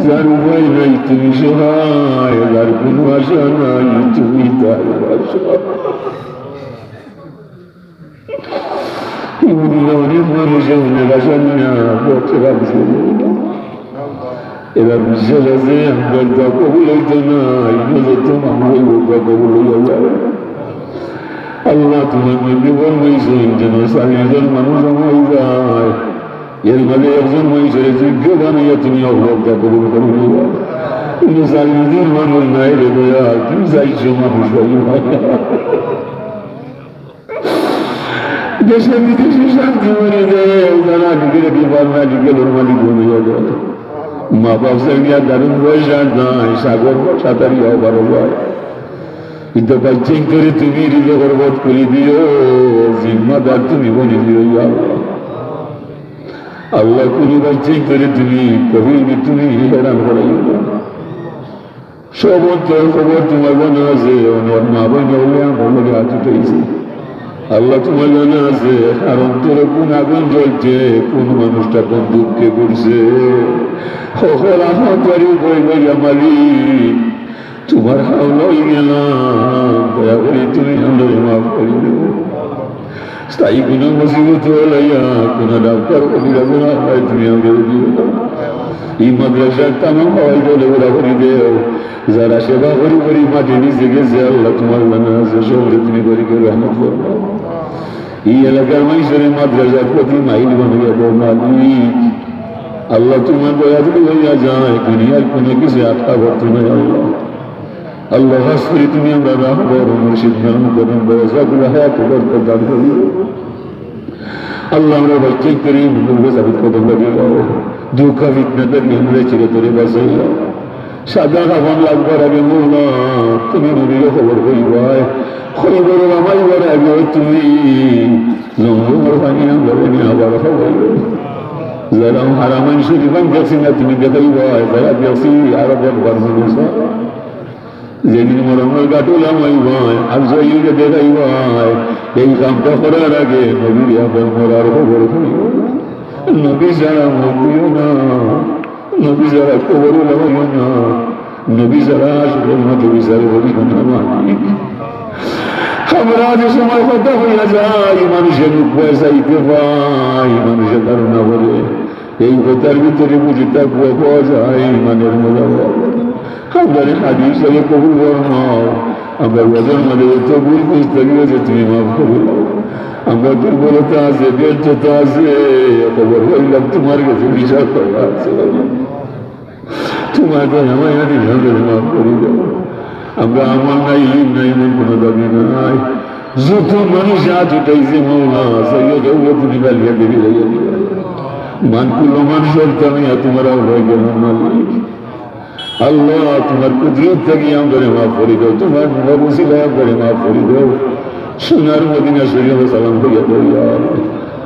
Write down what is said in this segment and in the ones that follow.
যার উপায় নাই তুমি সহায়, যার কোনো আশা নাই তুমি তার আশা। অনেক মানুষ অনেক আশা নিয়ে বসে রাখছে, এরা বিশ্বাস আছে আমার যা কবুল হইতো না তোমার কবুল হইয়া যাবে। আল্লাহ তোমার মধ্যে বলবেছেন যেন 40 মানুষ হয়ে যায়, এর মাঝে একজন মানুষের যোগ্য বানাইয়া তুমি অবলব্ধা কবুল করবে। কিন্তু 40 মানুষ নাই রে দয়া, তুমি 400 মানুষ দেশে বিদেশে শান্তি করে দেয়, যারা ঢুকে বিপার না ঢুকে মালিক হইয়া যায়। মা বাপ সঙ্গিয়া দারুণ পয়সা নাই, সাগর সাঁতারি হবার যায়, কিন্তু বাচ্চিং করে তুমি রিজে বরবাদ করে দিও, জিম্মাদার তুমি বলে দিও। আল্লাহ কোনো বাচ্চিং করে তুমি কবি তুমি হেরান করাই না। সব খবর তোমার জানা আছে, অনেক মা বোন হলে আমার হাত উঠেছি। আল্লাহ তোমার জানা আছে আর অন্তরে কোন আগুন জ্বলছে, কোন মানুষটা কোন দুঃখে করছে। মালিক তোমার হাওলাই গেলাম, দয়া করে তুমি আমাদের মাফ করে দেবো। স্থায়ী কোনো মুসিবত হলাইয়া কোন ডাক্তার কবিরা গুণা হয় তুমি আমাদের দিও। এই মাদ্রাসার তামাম হওয়াই বলে ওরা করে দেও, যারা সেবা করি করি মাটি নিচে গেছে আল্লাহ তোমার জানা আছে, সবরে তুমি করি করে রহমত করবো। এই এলাকার মানুষের মাদ্রাসার প্রতি মাইল বানিয়ে দেও মালিক। আল্লাহ তোমার দয়া যদি হইয়া যায় দুনিয়ার কোনো কিছু আটকা করতে নয়। আল্লাহ আল্লাহ হাস করি তুমি আমরা রাহবর মুর্শিদ নাম করেন বয়সাগুলো হায়াত বরকত দান করি। আল্লাহ আমরা বাচ্চা করি মুখে সাবিত কদম লাগিয়ে দুঃখ ফিতনা থেকে আমরা চিরতরে বাঁচাইয়া। সাদা খাবার লাগবার আগে মৌলা তুমি নবীর খবর হইবাই, খবর আমাইবার আগে তুমি জঙ্গল পানি আমরা আবার খবর। যারা হারামান শরীফান গেছি না তুমি দেখাইবাই, যারা গেছি আরো দেখবার মানুষ যেদিন মরমের গাটুলাম হইবাই আর জয়ীকে দেখাইবাই। এই কামটা করার আগে নবীর এখন মরার খবর হইব। নবী যারা মরিও না, নবী যারা খবর লাগাইও না, নবী যারা আসবে না নবী যারা বলিও না। আমরা যে সময় কথা হইয়া যাই মানুষের পয়সাইতে পাই, মানুষের ধারণা বলে এই কথার ভিতরে বুঝি তা পাওয়া যায় মানের মজা। আমরা হাদিস থেকে কবুল করো, আমরা ওদের মানে এত ভুল বুঝতে গিয়েছে তুমি মাফ করো। আমরা দুর্বলতা আছে, ব্যর্থতা আছে, খবর বললাম তোমার কাছে বিচার করা আছে, তোমার আমায় মাফ করে দেব। আমরা আমার নাই নাই মন কোনো দাবি নাই। যত মানুষ আজ উঠাইছে মৌলা সৈয়দ তুমি গালিয়া দেবী লাইয়া দিবা মানকুল মানুষের তামিয়া তোমার হয়ে গেল মালিক। আল্লাহ তোমার কুদরত থেকে আমাদের মাফ করে দাও, তোমার নবুসিলা আমাদের মাফ করে দাও। সোনার মদিনা শরীফ সালাম হইয়া দইয়া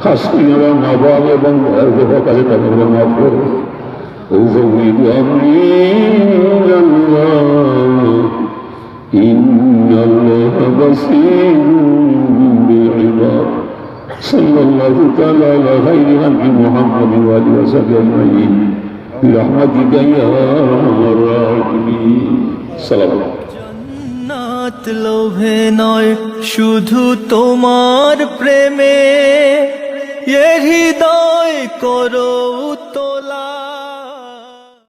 খাস করে আমার মা বাবা এবং কাছে তাদের মাফ করো। أزود أمري إلى الله إن الله بصير بالعباد صلى الله تعالى على خير خلق محمد وآله وصحبه أجمعين برحمتك يا أرحم الراحمين صلى الله জান্নাত লোভে নয় শুধু তোমার প্রেমে, এ হৃদয় করো